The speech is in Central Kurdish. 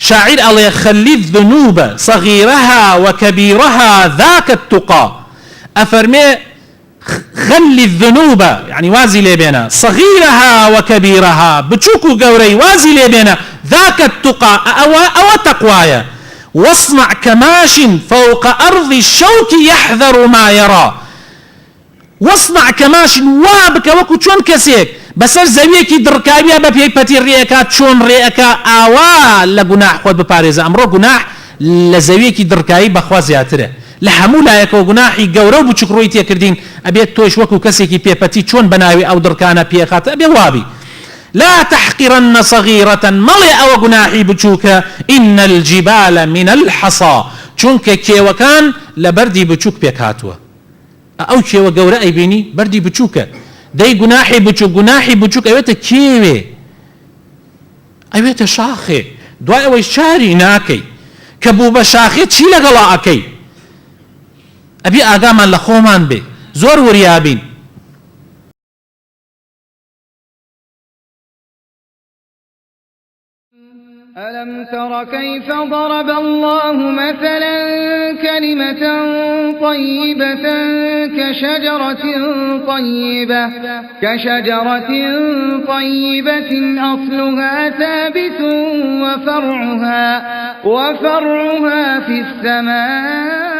شاعر الله خلي الذنوب صغيرها وكبيرها ذاك التقى أفرمي خلي الذنوب يعني وازي لبنا صغيرها وكبيرها بتشوكو قوري وازي لبنا ذاك التقى أو تقوايا واصنع كماش فوق أرض الشوك يحذر ما يرى واصنع كماش وابك وكو چون كسيك بسر زويكي دركابيا ببيك بتي ريكا چون ريكا آوا لغناح خود بپاريزا امرو گناح لزويكي دركابي بخوا زياتره لحمو لايك وغناحي قورو بچكروي تيكردين ابيت توش وكو كسيكي بيبتي چون بناوي او دركانا بيخات ابي وابي لا تحقرن صغيرة ملئ وغناحي بچوكا إن الجبال من الحصى چونك كيوكان لبردي بچوك بيكاتوا او كيو قورا اي بيني بردي بچوكا دي گناحي بچوك ايوتا كيوي ايوتا شاخي دواء ويشاري ناكي كبوبا شاخي چي لغلا اكي ابي آقامان لخومان بي زور وريابين ألم تر كيف ضرب الله مثلا كلمة طيبة كشجرة طيبة أصلها ثابت وفرعها في السماء